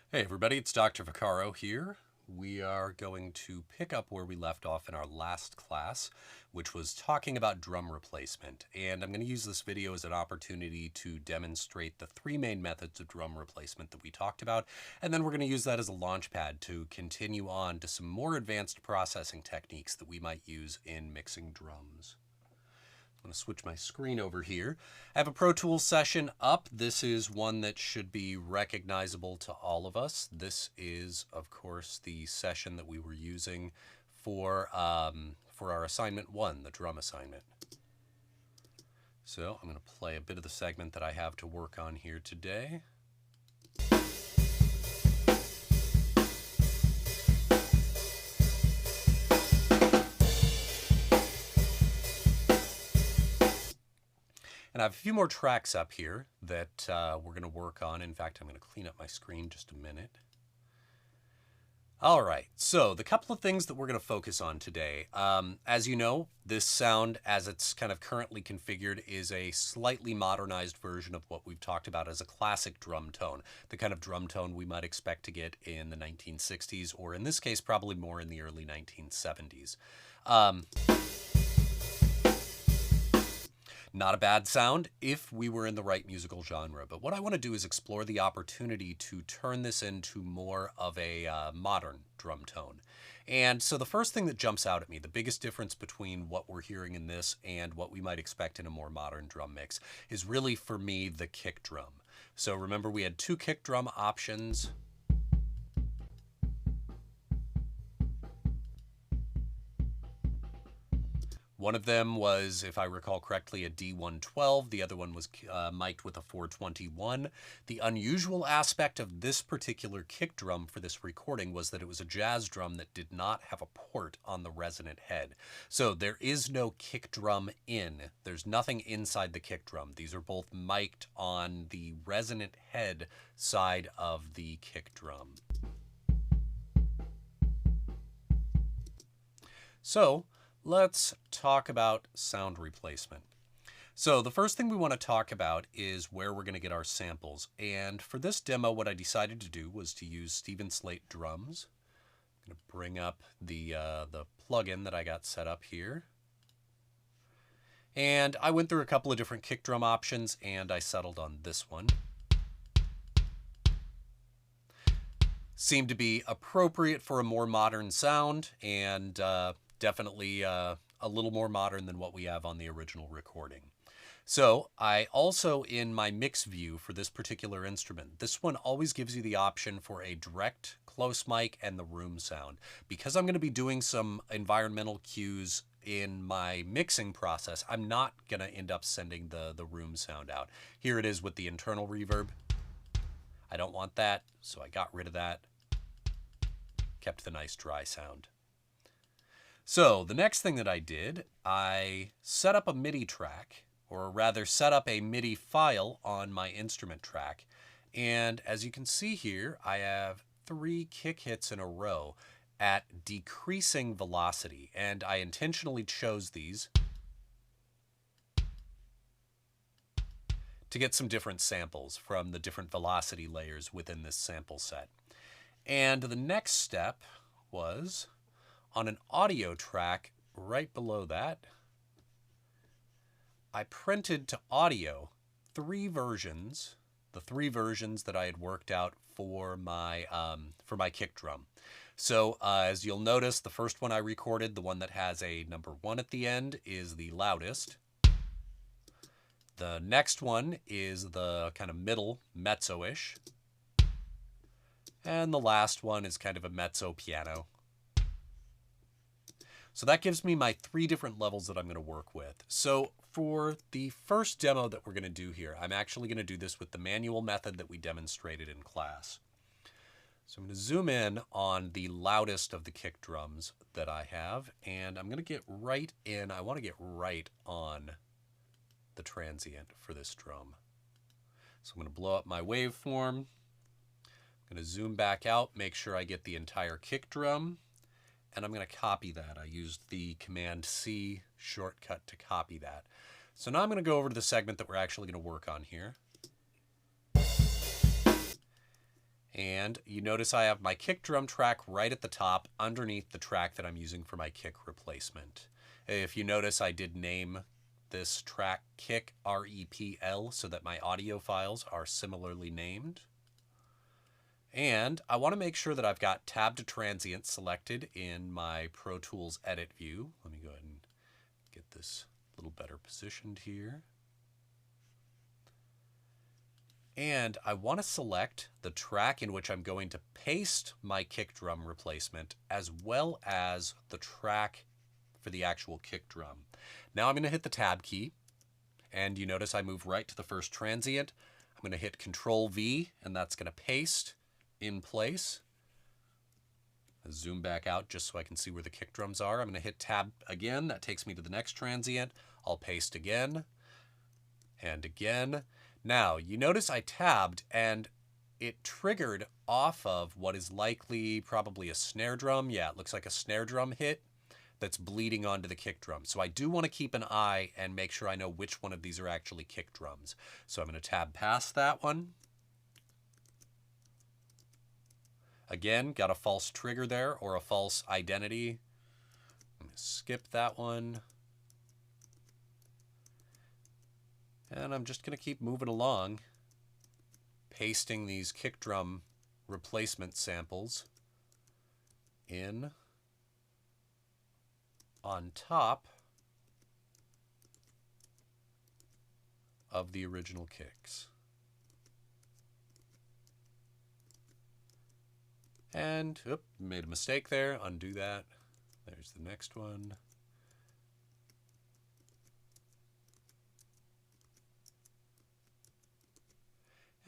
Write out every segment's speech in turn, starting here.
Hey everybody, it's Dr. Vaccaro here. We are going to pick up where we left off in our last class, which was talking about drum replacement. And I'm going to use this video as an opportunity to demonstrate the three main methods of drum replacement that we talked about. And then we're going to use that as a launch pad to continue on to some more advanced processing techniques that we might use in mixing drums. I'm going to switch my screen over here. I have a Pro Tools session up. This is one that should be recognizable to all of us. This is, of course, the session that we were using for our assignment 1, the drum assignment. So I'm going to play a bit of the segment that I have to work on here today. And I have a few more tracks up here that we're going to work on. In fact, I'm going to clean up my screen just a minute. All right, so the couple of things that we're going to focus on today. As you know, this sound, as it's kind of currently configured, is a slightly modernized version of what we've talked about as a classic drum tone, the kind of drum tone we might expect to get in the 1960s, or in this case, probably more in the early 1970s. Not a bad sound if we were in the right musical genre, but what I want to do is explore the opportunity to turn this into more of a modern drum tone. And so the first thing that jumps out at me, the biggest difference between what we're hearing in this and what we might expect in a more modern drum mix, is really, for me, the kick drum. So remember, we had two kick drum options. One of them was, if I recall correctly, a D112. The other one was mic'd with a 421. The unusual aspect of this particular kick drum for this recording was that it was a jazz drum that did not have a port on the resonant head. So there is no kick drum in. There's nothing inside the kick drum. These are both mic'd on the resonant head side of the kick drum. So let's talk about sound replacement. So the first thing we want to talk about is where we're going to get our samples. And for this demo, what I decided to do was to use Steven Slate drums. I'm going to bring up the plugin that I got set up here. And I went through a couple of different kick drum options, and I settled on this one. Seemed to be appropriate for a more modern sound, and definitely a little more modern than what we have on the original recording. So I also, in my mix view for this particular instrument, this one always gives you the option for a direct close mic and the room sound. Because I'm going to be doing some environmental cues in my mixing process, I'm not going to end up sending the room sound out. Here it is with the internal reverb. I don't want that, so I got rid of that. Kept the nice dry sound. So the next thing that I did, I set up a Midi track, or rather set up a Midi file on my instrument track. And as you can see here, I have 3 kick hits in a row at decreasing velocity. And I intentionally chose these to get some different samples from the different velocity layers within this sample set. And the next step was on an audio track right below that, I printed to audio 3 versions, the 3 versions that I had worked out for my kick drum. So as you'll notice, the first one I recorded, the one that has a number 1 at the end, is the loudest. The next one is the kind of middle mezzo-ish. And the last one is kind of a mezzo piano. So that gives me my 3 different levels that I'm going to work with. So for the first demo that we're going to do here, I'm actually going to do this with the manual method that we demonstrated in class. So I'm going to zoom in on the loudest of the kick drums that I have, and I'm going to get right in. I want to get right on the transient for this drum. So I'm going to blow up my waveform. I'm going to zoom back out, make sure I get the entire kick drum. And I'm going to copy that. I used the Command-C shortcut to copy that. So now I'm going to go over to the segment that we're actually going to work on here. And you notice I have my kick drum track right at the top underneath the track that I'm using for my kick replacement. If you notice, I did name this track kick REPL so that my audio files are similarly named. And I want to make sure that I've got tab to transient selected in my Pro Tools edit view. Let me go ahead and get this a little better positioned here. And I want to select the track in which I'm going to paste my kick drum replacement as well as the track for the actual kick drum. Now I'm going to hit the tab key, and you notice I move right to the first transient. I'm going to hit Control V, and that's going to paste in place. I'll zoom back out just so I can see where the kick drums are. I'm going to hit tab again. That takes me to the next transient. I'll paste again and again. Now, you notice I tabbed and it triggered off of what is likely probably a snare drum. Yeah, it looks like a snare drum hit that's bleeding onto the kick drum. So I do want to keep an eye and make sure I know which one of these are actually kick drums. So I'm going to tab past that one. Again, got a false trigger there or a false identity. I'm going to skip that one. And I'm just going to keep moving along, pasting these kick drum replacement samples in on top of the original kicks. And, made a mistake there, undo that. There's the next one.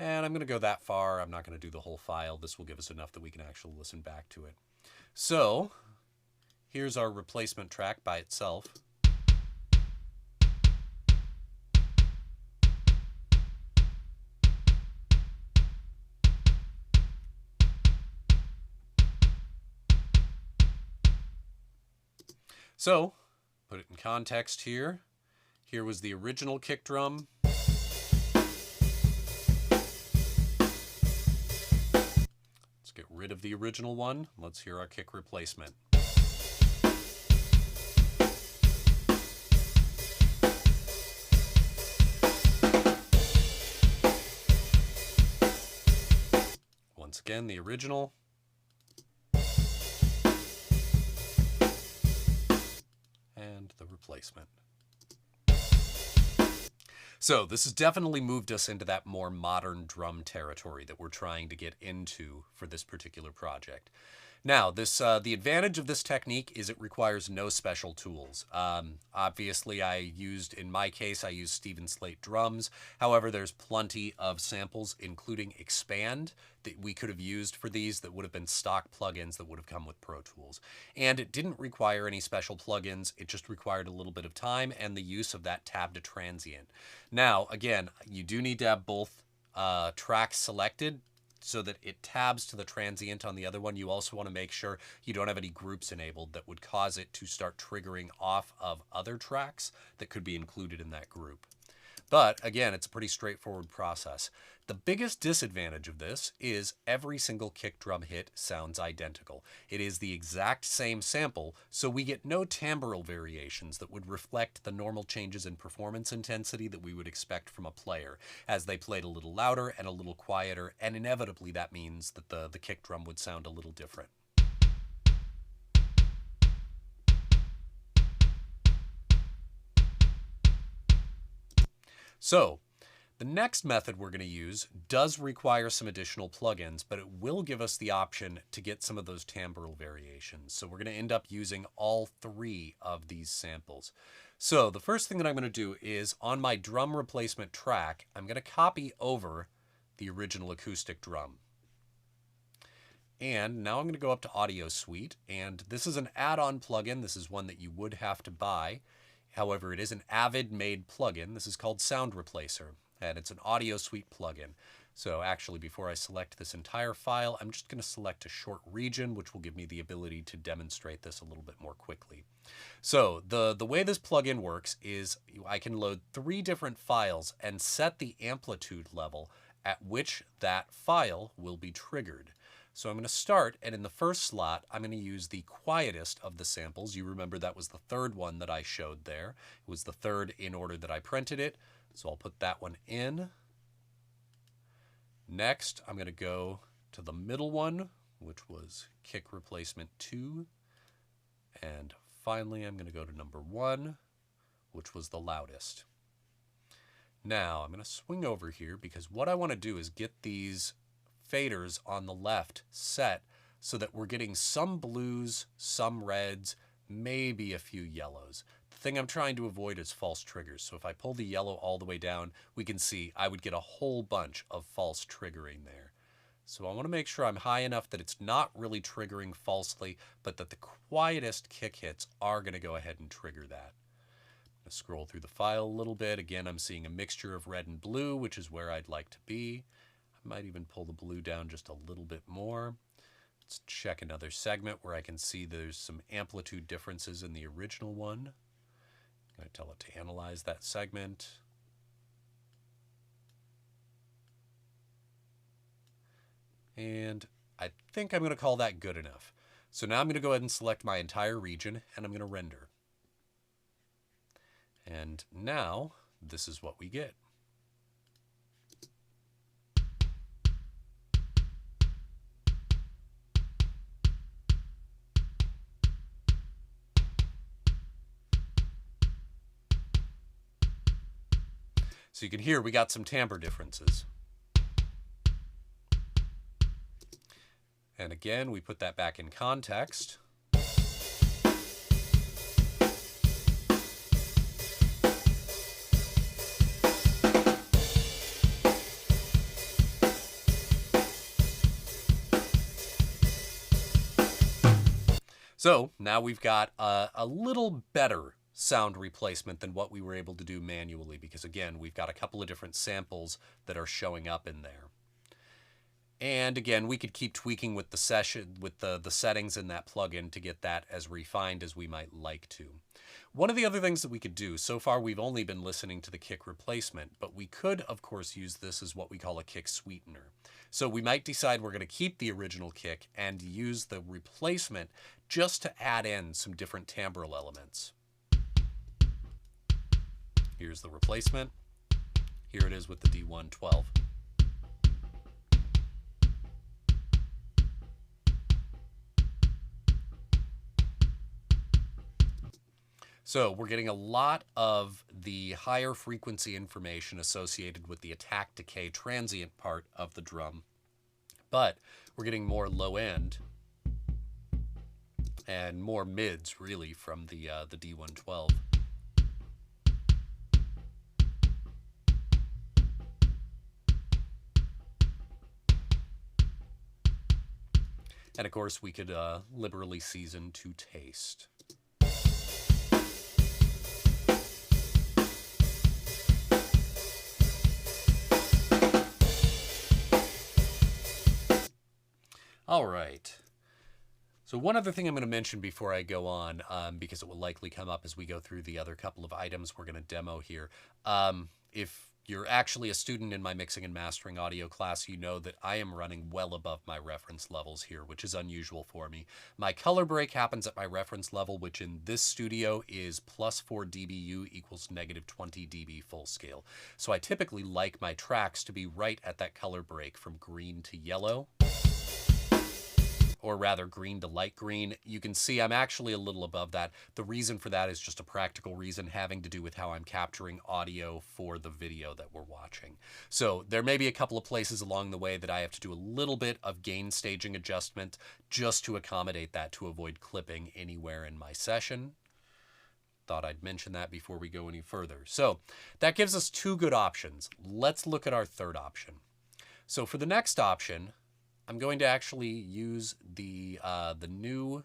And I'm going to go that far. I'm not going to do the whole file. This will give us enough that we can actually listen back to it. So here's our replacement track by itself. So put it in context here. Here was the original kick drum. Get rid of the original one. Let's hear our kick replacement. Once again, the original. And the replacement. So this has definitely moved us into that more modern drum territory that we're trying to get into for this particular project. Now, the advantage of this technique is it requires no special tools. Obviously, in my case, I used Stephen Slate drums. However, there's plenty of samples, including Expand, that we could have used for these that would have been stock plugins that would have come with Pro Tools. And it didn't require any special plugins. It just required a little bit of time and the use of that tab to transient. Now, again, you do need to have both tracks selected so that it tabs to the transient on the other one. You also want to make sure you don't have any groups enabled that would cause it to start triggering off of other tracks that could be included in that group. But again, it's a pretty straightforward process. The biggest disadvantage of this is every single kick drum hit sounds identical. It is the exact same sample, so we get no timbral variations that would reflect the normal changes in performance intensity that we would expect from a player, as they played a little louder and a little quieter, and inevitably that means that the kick drum would sound a little different. So, the next method we're going to use does require some additional plugins, but it will give us the option to get some of those timbral variations. So we're going to end up using all three of these samples. So the first thing that I'm going to do is on my drum replacement track, I'm going to copy over the original acoustic drum. And now I'm going to go up to Audio Suite, and this is an add-on plugin. This is one that you would have to buy. However, it is an Avid-made plugin. This is called Sound Replacer, and it's an Audio Suite plugin. So actually, before I select this entire file, I'm just going to select a short region, which will give me the ability to demonstrate this a little bit more quickly. So the way this plugin works is I can load 3 different files and set the amplitude level at which that file will be triggered. So I'm going to start, and in the first slot, I'm going to use the quietest of the samples. You remember that was the third one that I showed there. It was the third in order that I printed it. So I'll put that one in. Next, I'm going to go to the middle one, which was kick replacement 2. And finally, I'm going to go to number 1, which was the loudest. Now, I'm going to swing over here because what I want to do is get these faders on the left set so that we're getting some blues, some reds, maybe a few yellows. The thing I'm trying to avoid is false triggers. So if I pull the yellow all the way down, we can see I would get a whole bunch of false triggering there. So I want to make sure I'm high enough that it's not really triggering falsely, but that the quietest kick hits are going to go ahead and trigger that. I'm going to scroll through the file a little bit. Again, I'm seeing a mixture of red and blue, which is where I'd like to be. I might even pull the blue down just a little bit more. Let's check another segment where I can see there's some amplitude differences in the original one. I'm going to tell it to analyze that segment. And I think I'm going to call that good enough. So now I'm going to go ahead and select my entire region, and I'm going to render. And now this is what we get. So you can hear we got some timbre differences. And again, we put that back in context. So now we've got a little better sound replacement than what we were able to do manually, because again, we've got a couple of different samples that are showing up in there. And again, we could keep tweaking with the settings in that plugin to get that as refined as we might like to. One of the other things that we could do, so far we've only been listening to the kick replacement, but we could, of course, use this as what we call a kick sweetener. So we might decide we're going to keep the original kick and use the replacement just to add in some different timbral elements. Here's the replacement. Here it is with the D112. So we're getting a lot of the higher frequency information associated with the attack decay transient part of the drum, but we're getting more low end and more mids really from the D112. And of course we could liberally season to taste. All right. So one other thing I'm going to mention before I go on, because it will likely come up as we go through the other couple of items we're going to demo here. If you're actually a student in my mixing and mastering audio class, you know that I am running well above my reference levels here, which is unusual for me. My color break happens at my reference level, which in this studio is +4 dBu equals -20 dB full scale. So I typically like my tracks to be right at that color break from green to yellow, or rather green to light green. You can see I'm actually a little above that. The reason for that is just a practical reason having to do with how I'm capturing audio for the video that we're watching. So there may be a couple of places along the way that I have to do a little bit of gain staging adjustment just to accommodate that, to avoid clipping anywhere in my session. Thought I'd mention that before we go any further. So that gives us two good options. Let's look at our third option. So for the next option, I'm going to actually use the new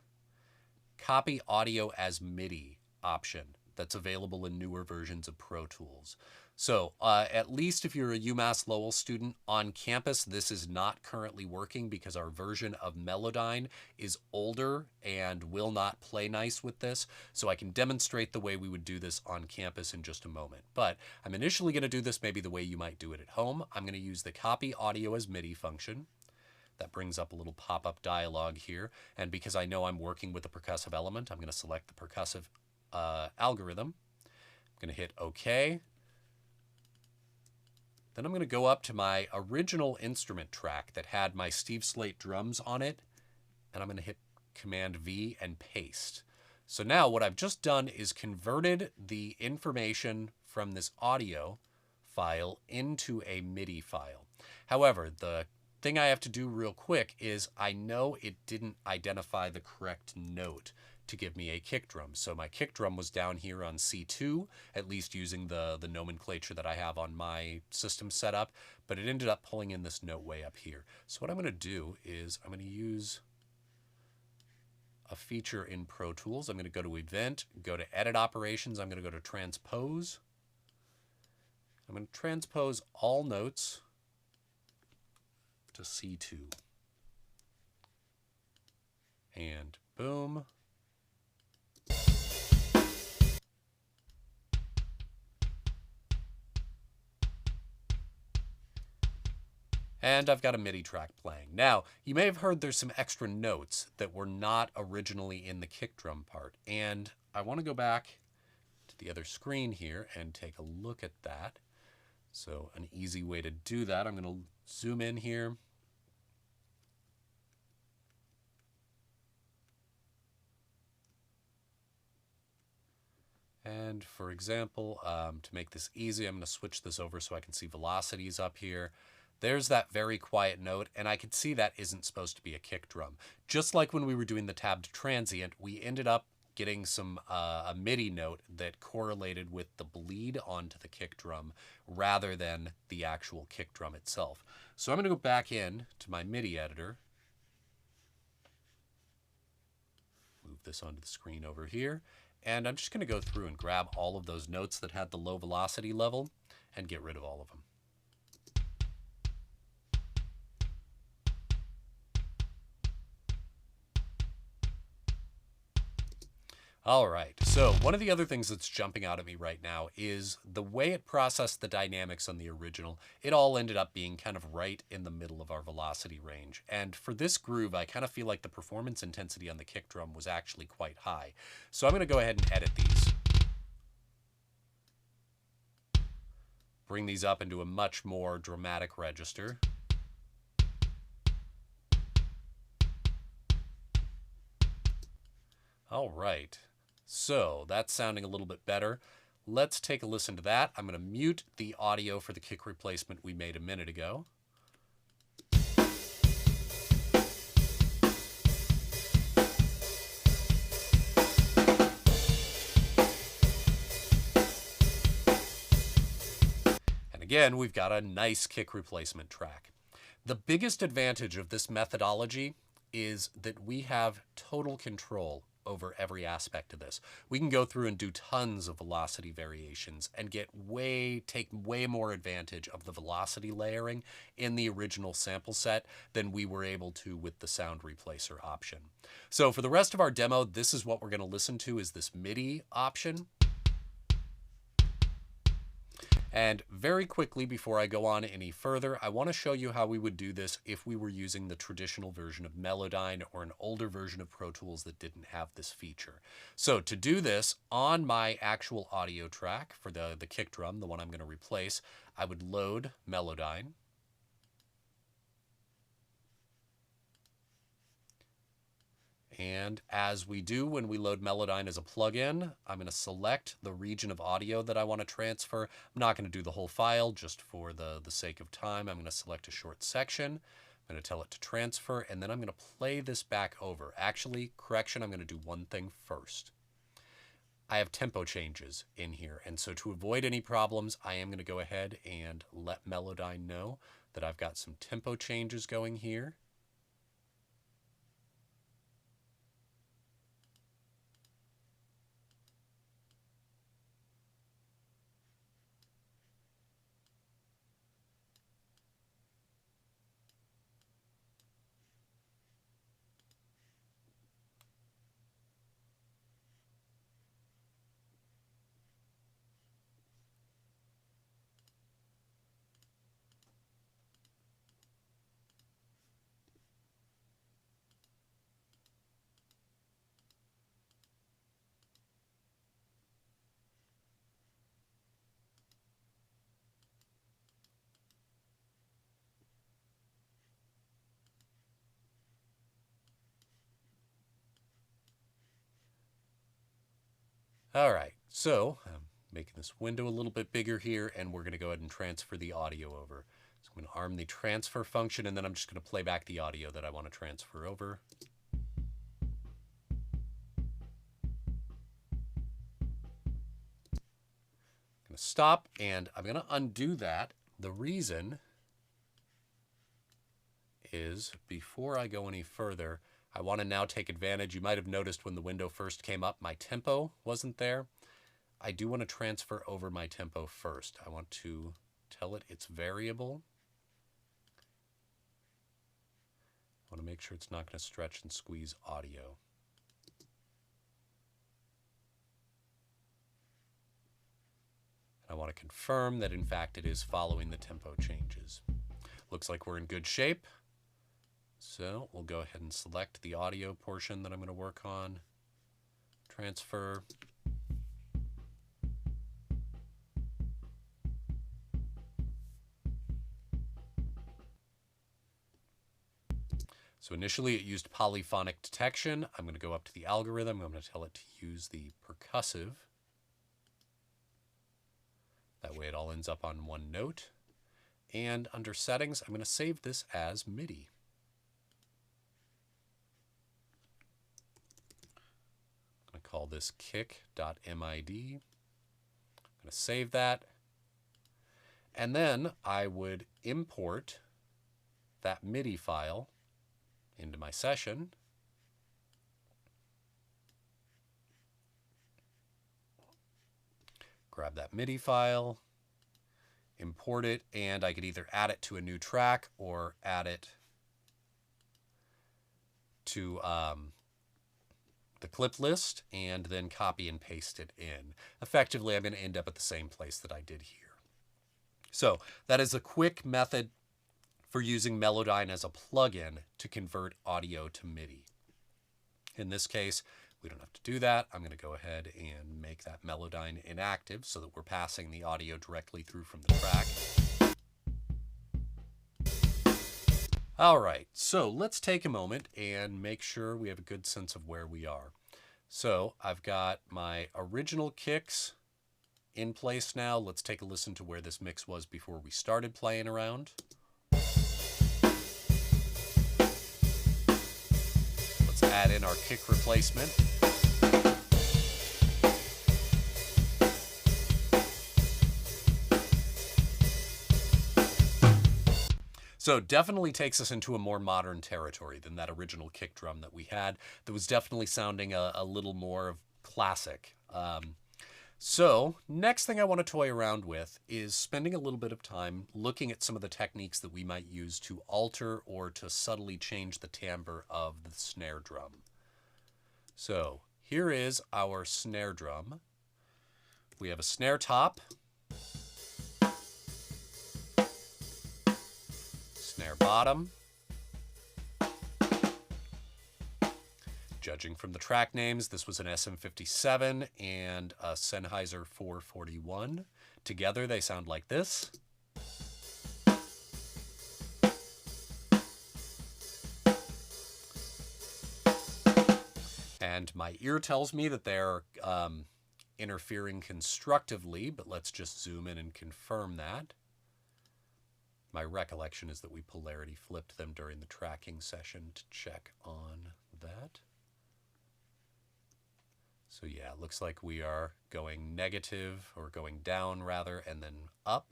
copy audio as MIDI option that's available in newer versions of Pro Tools. So at least if you're a UMass Lowell student on campus, this is not currently working because our version of Melodyne is older and will not play nice with this. So I can demonstrate the way we would do this on campus in just a moment. But I'm initially going to do this maybe the way you might do it at home. I'm going to use the copy audio as MIDI function. That brings up a little pop-up dialog here. And because I know I'm working with a percussive element, I'm going to select the percussive algorithm. I'm going to hit OK. Then I'm going to go up to my original instrument track that had my Steve Slate drums on it, and I'm going to hit Command V and paste. So now what I've just done is converted the information from this audio file into a MIDI file. However, the thing I have to do real quick is I know it didn't identify the correct note to give me a kick drum. So my kick drum was down here on C2, at least using the nomenclature that I have on my system setup, but it ended up pulling in this note way up here. So what I'm going to do is I'm going to use a feature in Pro Tools. I'm going to go to Event, go to Edit Operations. I'm going to go to Transpose. I'm going to transpose all notes to C2. And boom. And I've got a MIDI track playing. Now, you may have heard there's some extra notes that were not originally in the kick drum part. And I want to go back to the other screen here and take a look at that. So an easy way to do that, I'm going to zoom in here. And for example, to make this easy, I'm going to switch this over so I can see velocities up here. There's that very quiet note, and I could see that isn't supposed to be a kick drum. Just like when we were doing the tabbed transient, we ended up getting some a MIDI note that correlated with the bleed onto the kick drum rather than the actual kick drum itself. So I'm going to go back in to my MIDI editor. Move this onto the screen over here. And I'm just going to go through and grab all of those notes that had the low velocity level and get rid of all of them. All right, so one of the other things that's jumping out at me right now is the way it processed the dynamics on the original. It all ended up being kind of right in the middle of our velocity range. And for this groove, I kind of feel like the performance intensity on the kick drum was actually quite high. So I'm going to go ahead and edit these. Bring these up into a much more dramatic register. All right. So that's sounding a little bit better. Let's take a listen to that. I'm going to mute the audio for the kick replacement we made a minute ago. And again, we've got a nice kick replacement track. The biggest advantage of this methodology is that we have total control over every aspect of this. We can go through and do tons of velocity variations and take way more advantage of the velocity layering in the original sample set than we were able to with the sound replacer option. So for the rest of our demo, this is what we're going to listen to, is this MIDI option. And very quickly, before I go on any further, I want to show you how we would do this if we were using the traditional version of Melodyne or an older version of Pro Tools that didn't have this feature. So to do this, on my actual audio track for the kick drum, the one I'm going to replace, I would load Melodyne. And as we do when we load Melodyne as a plugin, I'm going to select the region of audio that I want to transfer. I'm not going to do the whole file just for the sake of time. I'm going to select a short section. I'm going to tell it to transfer, and then I'm going to play this back over. Actually, correction, I'm going to do one thing first. I have tempo changes in here, and so to avoid any problems, I am going to go ahead and let Melodyne know that I've got some tempo changes going here. All right, so I'm making this window a little bit bigger here, and we're going to go ahead and transfer the audio over. So I'm going to arm the transfer function, and then I'm just going to play back the audio that I want to transfer over. I'm going to stop, and I'm going to undo that. The reason is, before I go any further, I want to now take advantage. You might have noticed when the window first came up, my tempo wasn't there. I do want to transfer over my tempo first. I want to tell it it's variable. I want to make sure it's not going to stretch and squeeze audio. I want to confirm that, in fact, it is following the tempo changes. Looks like we're in good shape. So we'll go ahead and select the audio portion that I'm going to work on. Transfer. So initially it used polyphonic detection. I'm going to go up to the algorithm. I'm going to tell it to use the percussive. That way it all ends up on one note. And under settings, I'm going to save this as Midi. I'm going to call this kick.mid. I'm going to save that. And then I would import that MIDI file into my session. Grab that MIDI file, import it, and I could either add it to a new track or add it to the clip list and then copy and paste it in. Effectively, I'm going to end up at the same place that I did here. So that is a quick method for using Melodyne as a plugin to convert audio to MIDI. In this case, we don't have to do that. I'm going to go ahead and make that Melodyne inactive so that we're passing the audio directly through from the track. All right, so let's take a moment and make sure we have a good sense of where we are. So I've got my original kicks in place now. Let's take a listen to where this mix was before we started playing around. Let's add in our kick replacement. So definitely takes us into a more modern territory than that original kick drum that we had. That was definitely sounding a little more of classic. So next thing I want to toy around with is spending a little bit of time looking at some of the techniques that we might use to alter or to subtly change the timbre of the snare drum. So here is our snare drum. We have a snare top, snare bottom. Judging from the track names, this was an SM57 and a Sennheiser 441. Together they sound like this. And my ear tells me that they're interfering constructively, but let's just zoom in and confirm that. My recollection is that we polarity flipped them during the tracking session to check on that. So yeah, it looks like we are going negative, or going down rather, and then up.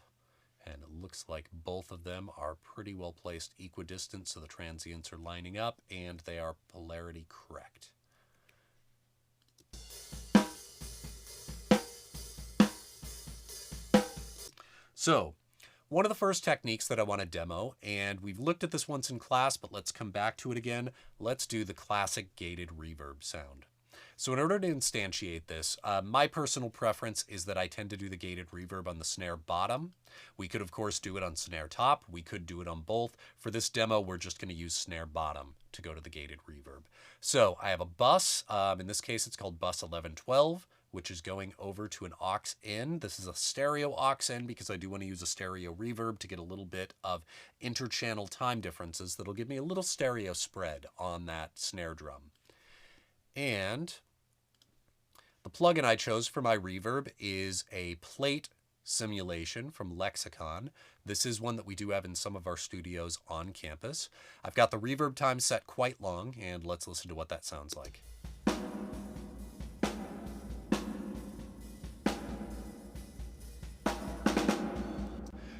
And it looks like both of them are pretty well placed equidistant, so the transients are lining up and they are polarity correct. So one of the first techniques that I want to demo, and we've looked at this once in class, but let's come back to it again. Let's do the classic gated reverb sound. So in order to instantiate this, my personal preference is that I tend to do the gated reverb on the snare bottom. We could, of course, do it on snare top. We could do it on both. For this demo, we're just going to use snare bottom to go to the gated reverb. So I have a bus. In this case, it's called bus 1112, which is going over to an aux in. This is a stereo aux in because I do want to use a stereo reverb to get a little bit of interchannel time differences that'll give me a little stereo spread on that snare drum. And The plugin I chose for my reverb is a plate simulation from Lexicon. This is one that we do have in some of our studios on campus. I've got the reverb time set quite long, and let's listen to what that sounds like.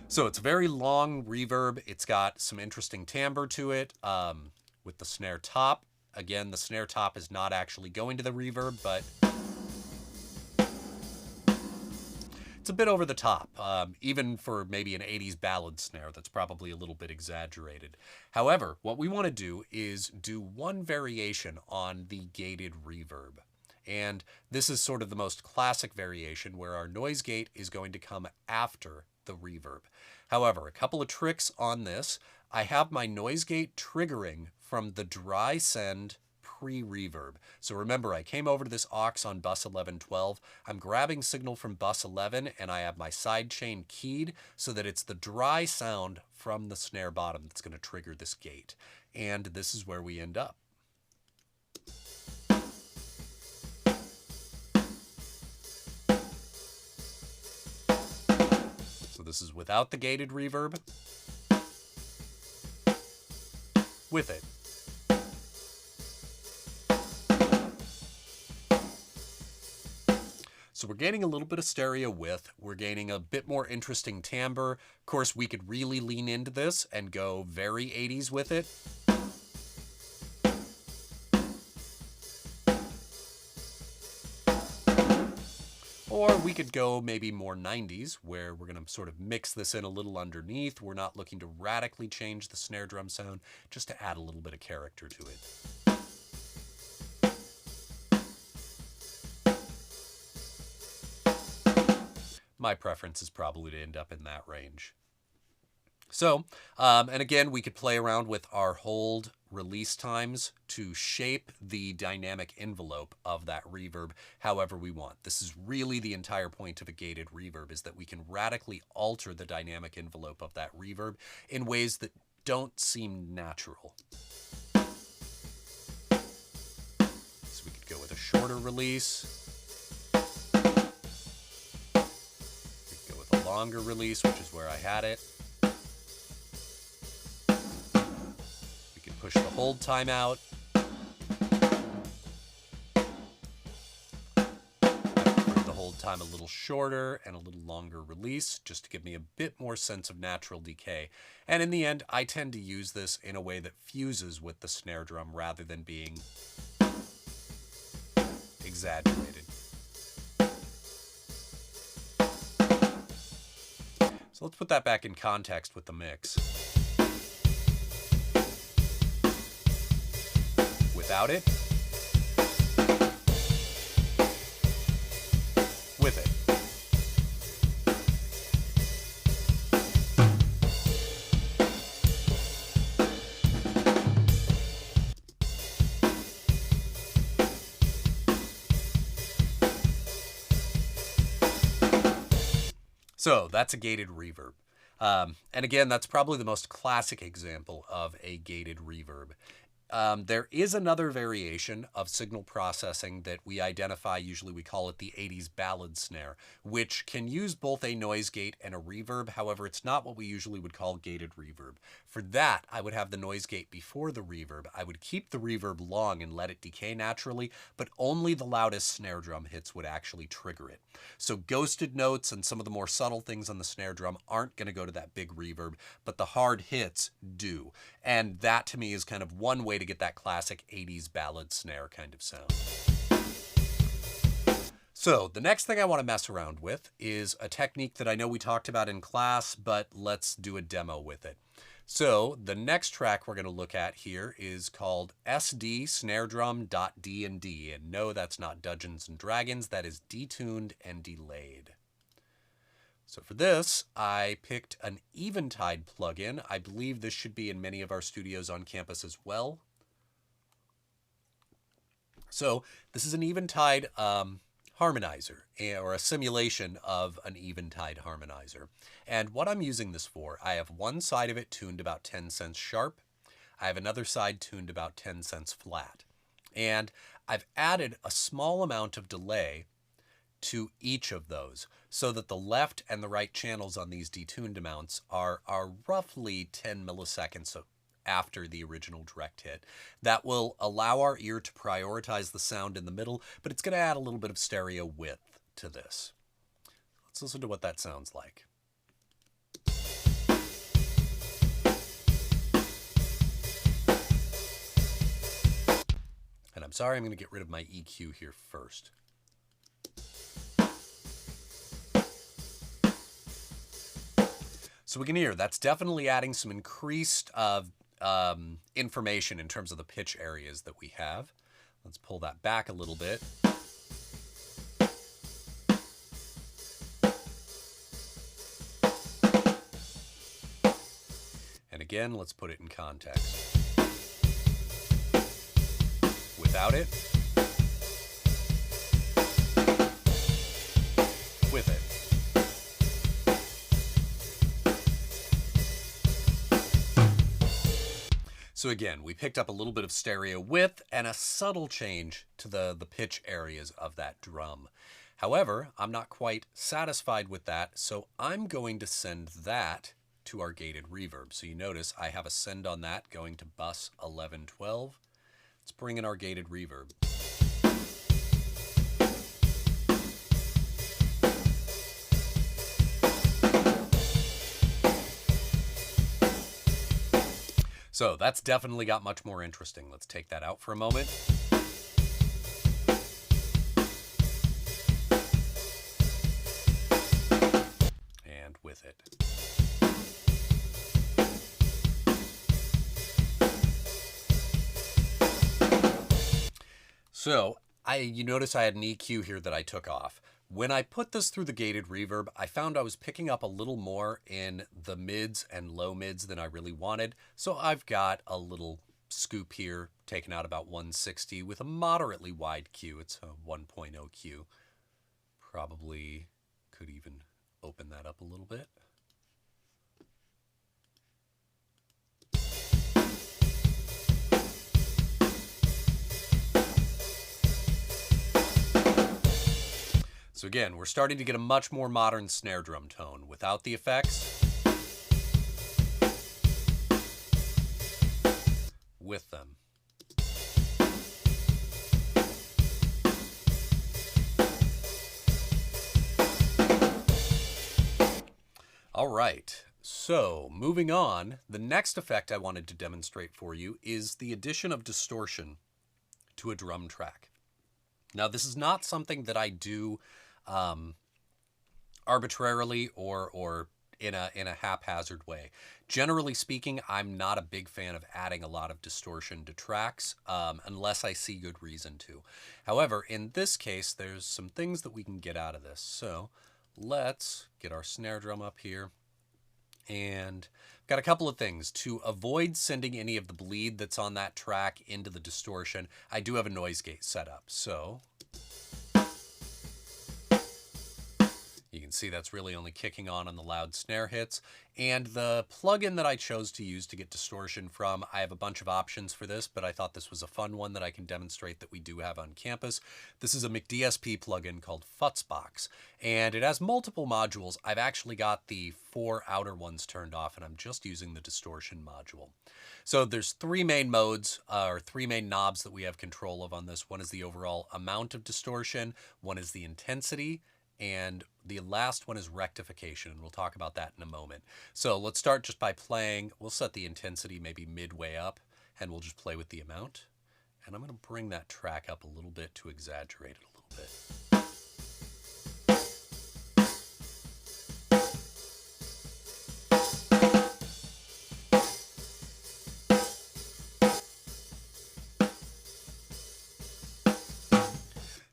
So it's a very long reverb. It's got some interesting timbre to it with the snare top. Again, the snare top is not actually going to the reverb, but it's a bit over the top, even for maybe an 80s ballad snare. That's probably a little bit exaggerated. However, what we want to do is do one variation on the gated reverb. And this is sort of the most classic variation where our noise gate is going to come after the reverb. However, a couple of tricks on this. I have my noise gate triggering from the dry send pre-reverb. So remember, I came over to this aux on bus 1112. I'm grabbing signal from bus 11 and I have my sidechain keyed so that it's the dry sound from the snare bottom that's going to trigger this gate. And this is where we end up. So this is without the gated reverb, with it. So we're gaining a little bit of stereo width. We're gaining a bit more interesting timbre. Of course, we could really lean into this and go very 80s with it. Or we could go maybe more 90s, where we're going to sort of mix this in a little underneath. We're not looking to radically change the snare drum sound, just to add a little bit of character to it. My preference is probably to end up in that range. So, and again, we could play around with our hold release times to shape the dynamic envelope of that reverb however we want. This is really the entire point of a gated reverb, is that we can radically alter the dynamic envelope of that reverb in ways that don't seem natural. So we could go with a shorter release. Longer release, which is where I had it. We can push the hold time out. I prefer the hold time a little shorter and a little longer release, just to give me a bit more sense of natural decay. And in the end, I tend to use this in a way that fuses with the snare drum rather than being exaggerated. So let's put that back in context with the mix. Without it. With it. So that's a gated reverb. And again, that's probably the most classic example of a gated reverb. There is another variation of signal processing that we identify, usually we call it the 80s ballad snare, which can use both a noise gate and a reverb. However, it's not what we usually would call gated reverb. For that, I would have the noise gate before the reverb. I would keep the reverb long and let it decay naturally, but only the loudest snare drum hits would actually trigger it. So ghosted notes and some of the more subtle things on the snare drum aren't going to go to that big reverb, but the hard hits do. And that to me is kind of one way to get that classic 80s ballad snare kind of sound. So the next thing I want to mess around with is a technique that I know we talked about in class, but let's do a demo with it. So the next track we're going to look at here is called SD Snare Drum.D&D. And no, that's not Dungeons and Dragons. That is Detuned and Delayed. So for this, I picked an Eventide plugin. I believe this should be in many of our studios on campus as well. So this is an Eventide harmonizer, or a simulation of an Eventide harmonizer. And what I'm using this for, I have one side of it tuned about 10 cents sharp. I have another side tuned about 10 cents flat. And I've added a small amount of delay to each of those, so that the left and the right channels on these detuned amounts are roughly 10 milliseconds after the original direct hit. That will allow our ear to prioritize the sound in the middle, but it's going to add a little bit of stereo width to this. Let's listen to what that sounds like. And I'm sorry, I'm going to get rid of my EQ here first. So we can hear that's definitely adding some increased information in terms of the pitch areas that we have. Let's pull that back a little bit. And again, let's put it in context. Without it. With it. So again, we picked up a little bit of stereo width and a subtle change to the pitch areas of that drum. However, I'm not quite satisfied with that, so I'm going to send that to our gated reverb. So you notice I have a send on that going to bus 1112. Let's bring in our gated reverb. So that's definitely got much more interesting. Let's take that out for a moment. And with it. So you notice I had an EQ here that I took off. When I put this through the gated reverb, I found I was picking up a little more in the mids and low mids than I really wanted. So I've got a little scoop here, taken out about 160 with a moderately wide Q. It's a 1.0 Q. Probably could even open that up a little bit. So again, we're starting to get a much more modern snare drum tone without the effects, with them. All right, so moving on, the next effect I wanted to demonstrate for you is the addition of distortion to a drum track. Now, this is not something that I do arbitrarily or in a haphazard way. Generally speaking, I'm not a big fan of adding a lot of distortion to tracks unless I see good reason to. However, in this case, there's some things that we can get out of this. So let's get our snare drum up here. And I've got a couple of things. To avoid sending any of the bleed that's on that track into the distortion, I do have a noise gate set up. So you can see that's really only kicking on the loud snare hits. And the plugin that I chose to use to get distortion from, I have a bunch of options for this, but I thought this was a fun one that I can demonstrate that we do have on campus. This is a McDSP plugin called Futzbox, and it has multiple modules. I've actually got the 4 outer ones turned off, and I'm just using the distortion module. So there's 3 main modes, or 3 main knobs that we have control of on this. One is the overall amount of distortion, one is the intensity, and the last one is rectification, and we'll talk about that in a moment. So let's start just by playing. We'll set the intensity maybe midway up, and we'll just play with the amount. And I'm going to bring that track up a little bit to exaggerate it a little bit.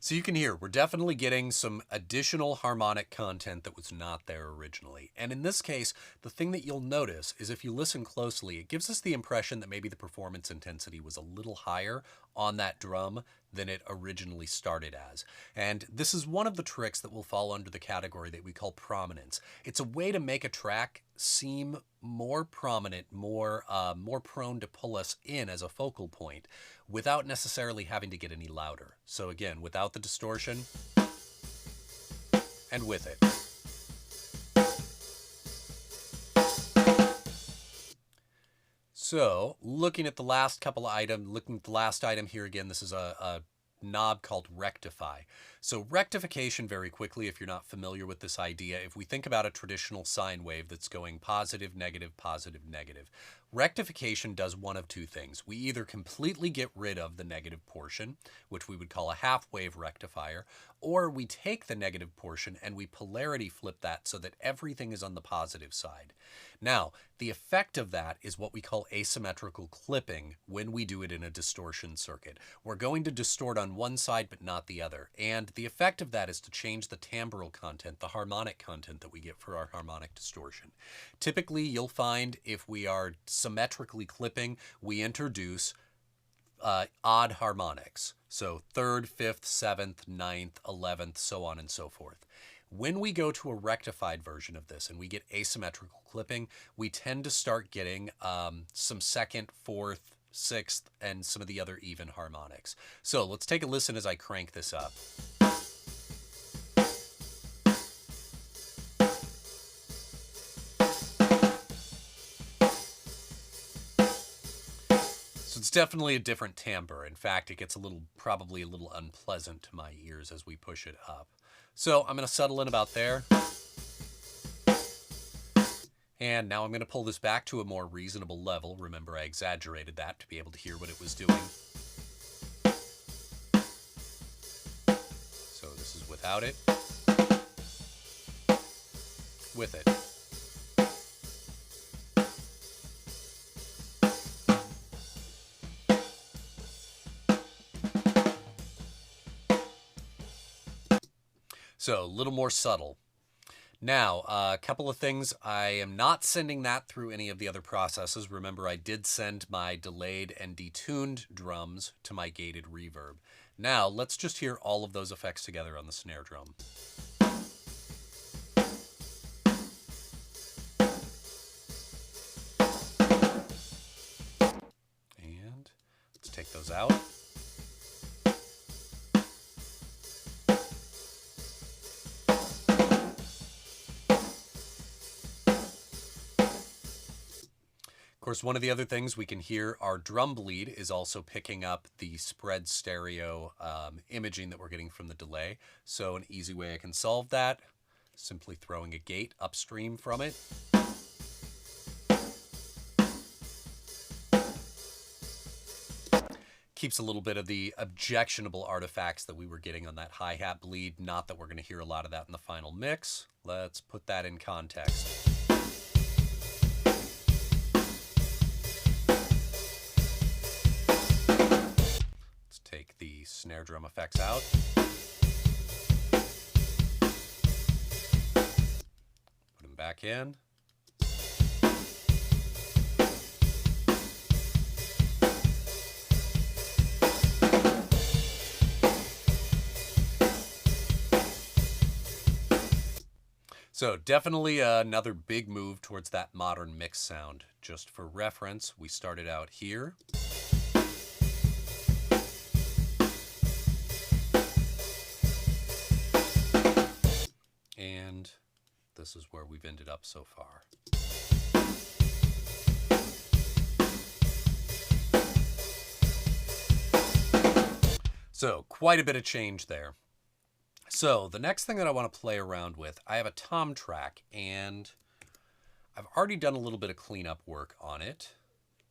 So you can hear we're definitely getting some additional harmonic content that was not there originally. And in this case, the thing that you'll notice is if you listen closely, it gives us the impression that maybe the performance intensity was a little higher on that drum than it originally started as. And this is one of the tricks that will fall under the category that we call prominence. It's a way to make a track seem more prominent, more prone to pull us in as a focal point without necessarily having to get any louder. So again, without the distortion, and with it. So, looking at the last item here again, this is a knob called rectify. So rectification, very quickly, if you're not familiar with this idea, if we think about a traditional sine wave that's going positive, negative, rectification does one of two things. We either completely get rid of the negative portion, which we would call a half wave rectifier, or we take the negative portion and we polarity flip that so that everything is on the positive side. Now, the effect of that is what we call asymmetrical clipping when we do it in a distortion circuit. We're going to distort on one side but not the other. And the effect of that is to change the timbral content, the harmonic content that we get for our harmonic distortion. Typically, you'll find if we are symmetrically clipping, we introduce odd harmonics. So 3rd, 5th, 7th, 9th, 11th, so on and so forth. When we go to a rectified version of this and we get asymmetrical clipping, we tend to start getting some 2nd, 4th, 6th, and some of the other even harmonics. So let's take a listen as I crank this up. So it's definitely a different timbre. In fact, it gets probably a little unpleasant to my ears as we push it up. So I'm going to settle in about there. And now I'm going to pull this back to a more reasonable level. Remember, I exaggerated that to be able to hear what it was doing. So this is without it. With it. So a little more subtle. Now, a couple of things. I am not sending that through any of the other processes. Remember, I did send my delayed and detuned drums to my gated reverb. Now, let's just hear all of those effects together on the snare drum. And let's take those out. Of course, one of the other things we can hear, our drum bleed is also picking up the spread stereo imaging that we're getting from the delay. So an easy way I can solve that, simply throwing a gate upstream from it. Keeps a little bit of the objectionable artifacts that we were getting on that hi-hat bleed. Not that we're going to hear a lot of that in the final mix. Let's put that in context. Take the snare drum effects out. Put them back in. So definitely another big move towards that modern mix sound. Just for reference, we started out here. And this is where we've ended up so far. So quite a bit of change there. So the next thing that I want to play around with, I have a tom track, and I've already done a little bit of cleanup work on it.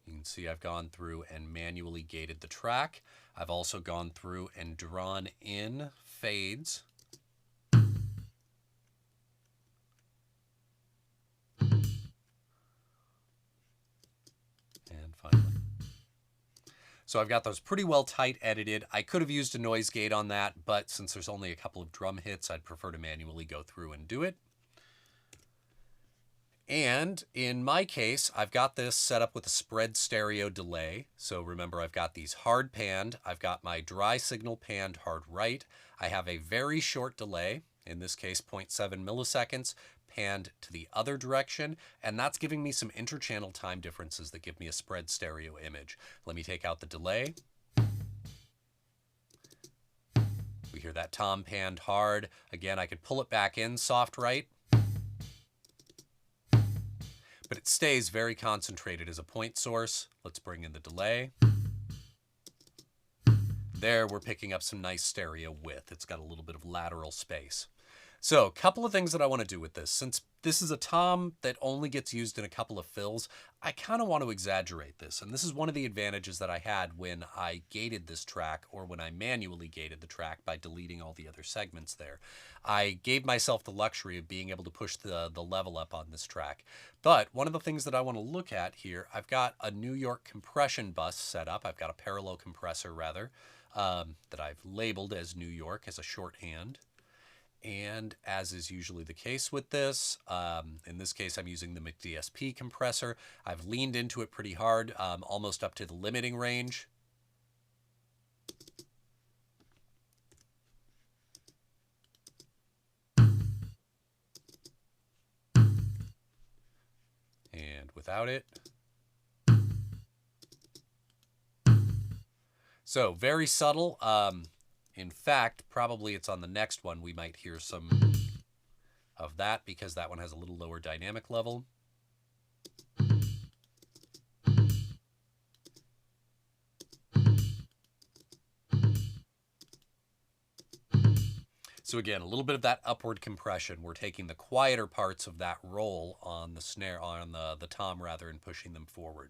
You can see I've gone through and manually gated the track. I've also gone through and drawn in fades. And finally. So I've got those pretty well tight edited. I could have used a noise gate on that, but since there's only a couple of drum hits, I'd prefer to manually go through and do it. And in my case, I've got this set up with a spread stereo delay. So remember, I've got these hard panned. I've got my dry signal panned hard right. I have a very short delay, in this case 0.7 milliseconds, panned to the other direction, and that's giving me some interchannel time differences that give me a spread stereo image. Let me take out the delay. We hear that tom panned hard. Again, I could pull it back in soft right, but it stays very concentrated as a point source. Let's bring in the delay. There, we're picking up some nice stereo width. It's got a little bit of lateral space. So, a couple of things that I want to do with this. Since this is a tom that only gets used in a couple of fills, I kind of want to exaggerate this. And this is one of the advantages that I had when I gated this track, or when I manually gated the track by deleting all the other segments there. I gave myself the luxury of being able to push the level up on this track. But one of the things that I want to look at here, I've got a New York compression bus set up. I've got a parallel compressor, rather, that I've labeled as New York as a shorthand. And as is usually the case with this, in this case I'm using the Midi DSP compressor. I've leaned into it pretty hard, almost up to the limiting range. And without it. So very subtle. In fact, probably it's on the next one we might hear some of that, because that one has a little lower dynamic level. So again, a little bit of that upward compression. We're taking the quieter parts of that roll on the snare, on the tom rather, and pushing them forward.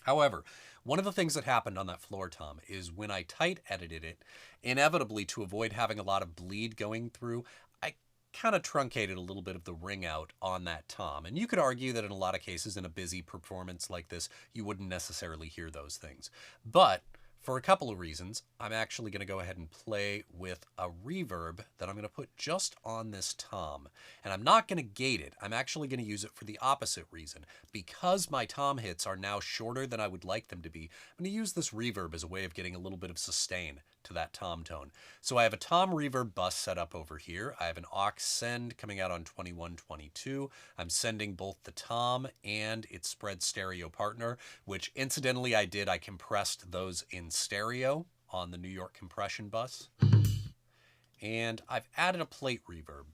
However, one of the things that happened on that floor tom is when I tight edited it, inevitably, to avoid having a lot of bleed going through, I kind of truncated a little bit of the ring out on that tom. And you could argue that in a lot of cases in a busy performance like this, you wouldn't necessarily hear those things. But for a couple of reasons, I'm actually going to go ahead and play with a reverb that I'm going to put just on this tom. And I'm not going to gate it. I'm actually going to use it for the opposite reason. Because my tom hits are now shorter than I would like them to be, I'm going to use this reverb as a way of getting a little bit of sustain to that tom tone. So I have a tom reverb bus set up over here. I have an aux send coming out on 2122. I'm sending both the tom and its spread stereo partner, which incidentally I compressed those in stereo on the New York compression bus. And I've added a plate reverb.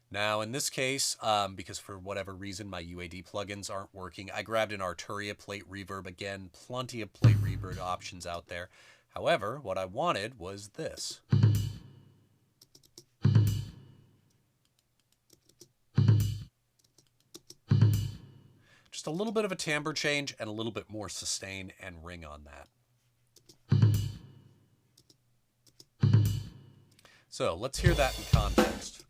Now in this case, because for whatever reason my UAD plugins aren't working, I grabbed an Arturia plate reverb. Again, plenty of plate reverb options out there. However, what I wanted was this. Just a little bit of a timbre change and a little bit more sustain and ring on that. So let's hear that in context.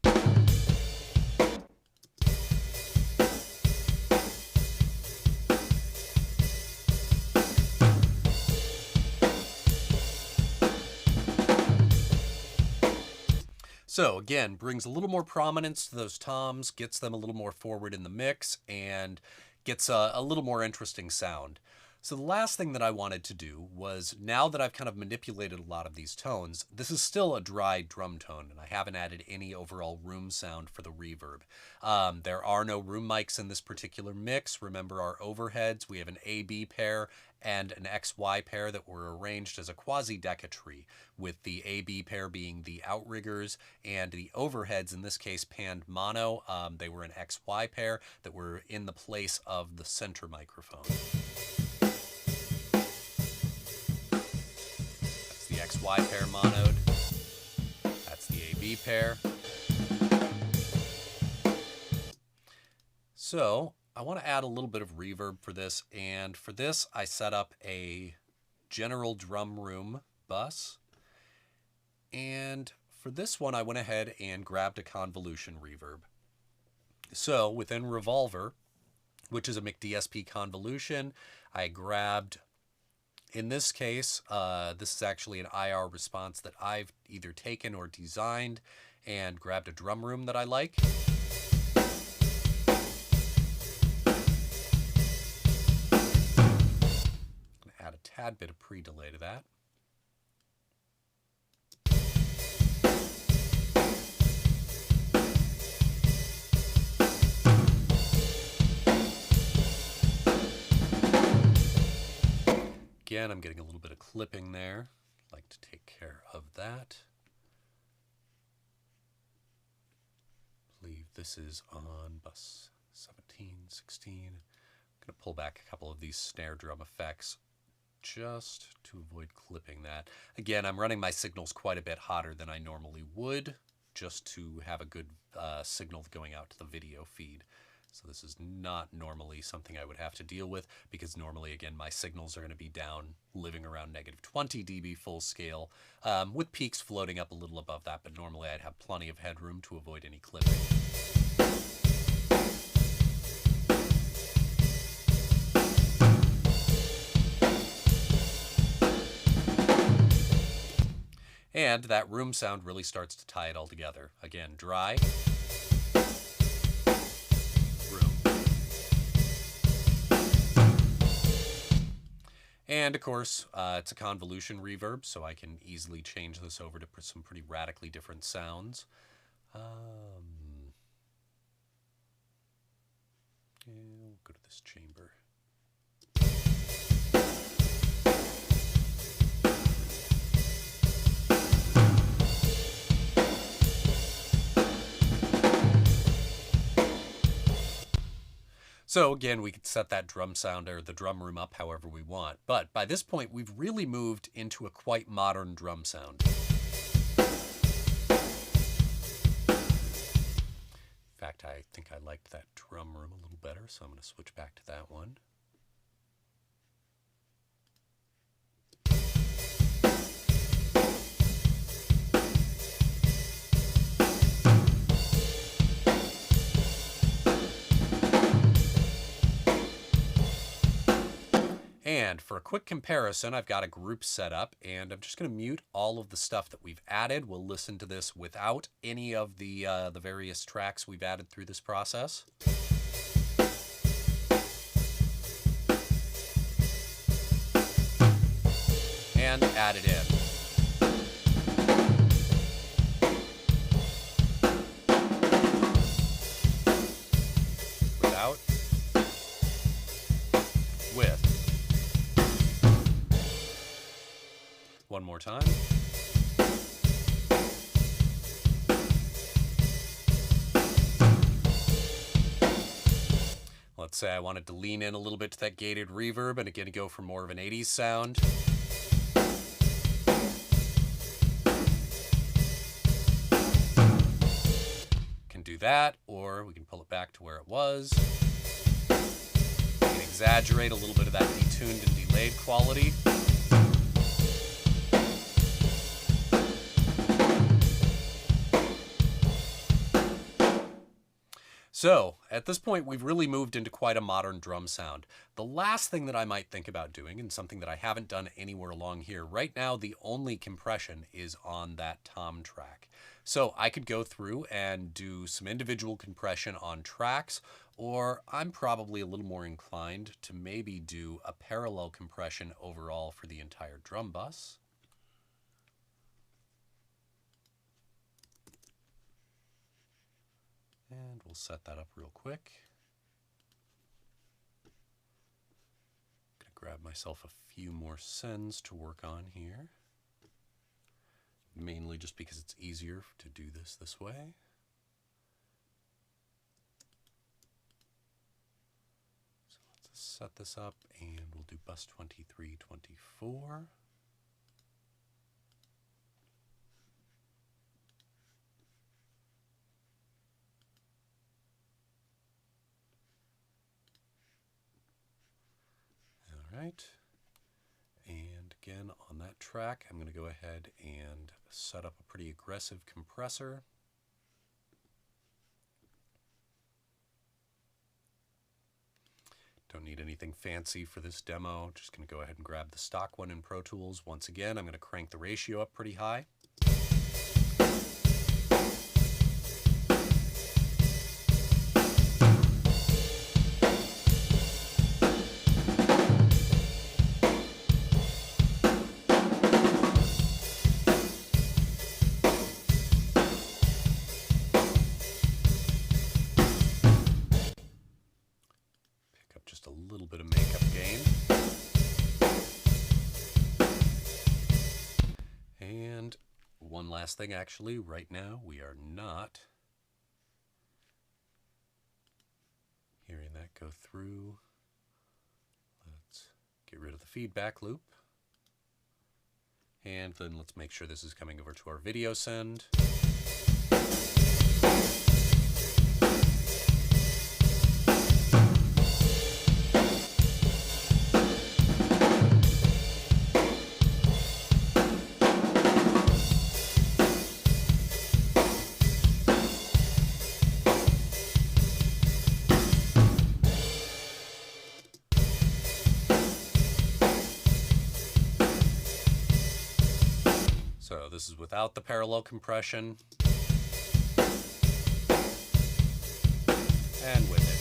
So again, brings a little more prominence to those toms, gets them a little more forward in the mix, and gets a little more interesting sound. So the last thing that I wanted to do was, now that I've kind of manipulated a lot of these tones, this is still a dry drum tone, and I haven't added any overall room sound for the reverb. There are no room mics in this particular mix. Remember our overheads, we have an A-B pair and an XY pair that were arranged as a quasi-deca tree, with the A-B pair being the outriggers, and the overheads, in this case panned mono, they were an XY pair that were in the place of the center microphone. That's the XY pair monoed. That's the A-B pair. So I want to add a little bit of reverb for this, and for this I set up a general drum room bus, and for this one I went ahead and grabbed a convolution reverb. So within Revolver, which is a Midi DSP convolution, I grabbed, in this case, this is actually an IR response that I've either taken or designed, and grabbed a drum room that I like. Add a tad bit of pre-delay to that. Again, I'm getting a little bit of clipping there. I'd like to take care of that. this is on bus 17, 16. I'm going to pull back a couple of these snare drum effects just to avoid clipping that. Again, I'm running my signals quite a bit hotter than I normally would, just to have a good signal going out to the video feed. So this is not normally something I would have to deal with, because normally, again, my signals are going to be down, living around negative 20 dB full scale, with peaks floating up a little above that, but normally I'd have plenty of headroom to avoid any clipping. And that room sound really starts to tie it all together. Again, dry, room. And of course, it's a convolution reverb, so I can easily change this over to some pretty radically different sounds. And we'll go to this chamber. So again, we could set that drum sound or the drum room up however we want. But by this point, we've really moved into a quite modern drum sound. In fact, I think I liked that drum room a little better, so I'm going to switch back to that one. And for a quick comparison, I've got a group set up, and I'm just going to mute all of the stuff that we've added. We'll listen to this without any of the various tracks we've added through this process. And add it in. Without. With. One more time. Let's say I wanted to lean in a little bit to that gated reverb and again go for more of an 80s sound. Can do that, or we can pull it back to where it was. We can exaggerate a little bit of that detuned and delayed quality. So, at this point, we've really moved into quite a modern drum sound. The last thing that I might think about doing, and something that I haven't done anywhere along here, right now the only compression is on that tom track. So I could go through and do some individual compression on tracks, or I'm probably a little more inclined to maybe do a parallel compression overall for the entire drum bus. And we'll set that up real quick. Gonna grab myself a few more sends to work on here. Mainly just because it's easier to do this way. So let's set this up and we'll do bus 23, 24. Right, and again on that track I'm going to go ahead and set up a pretty aggressive compressor. Don't need anything fancy for this demo, just going to go ahead and grab the stock one in Pro Tools. Once again, I'm going to crank the ratio up pretty high. Just a little bit of makeup gain. And one last thing, actually, right now we are not that go through. Let's get rid of the feedback loop. And then let's make sure this is coming over to our video send. So this is without the parallel compression. And with it.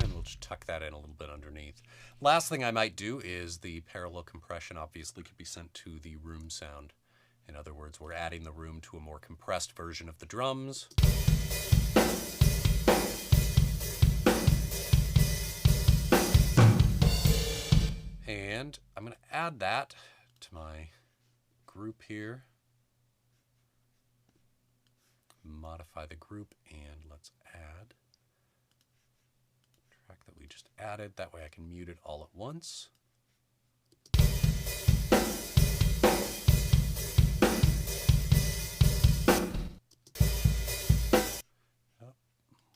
And we'll just tuck that in a little bit underneath. Last thing I might do is the parallel compression obviously could be sent to the room sound. In other words, we're adding the room to a more compressed version of the drums. And I'm going to add that to my group here. Modify the group, and let's add the track that we just added. That way I can mute it all at once. Oh,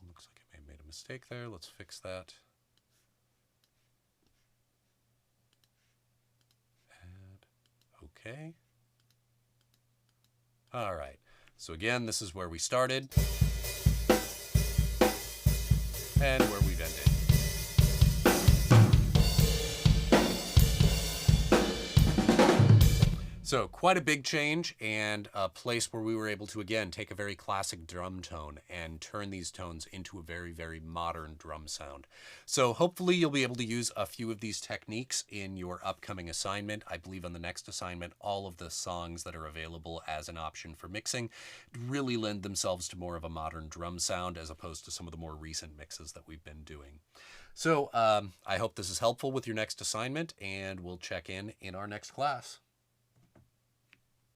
looks like I may have made a mistake there. Let's fix that. Okay. All right. So again, this is where we started and where we've ended. So quite a big change, and a place where we were able to, again, take a very classic drum tone and turn these tones into a very, very modern drum sound. So hopefully you'll be able to use a few of these techniques in your upcoming assignment. I believe on the next assignment, all of the songs that are available as an option for mixing really lend themselves to more of a modern drum sound as opposed to some of the more recent mixes that we've been doing. So I hope this is helpful with your next assignment, and we'll check in our next class.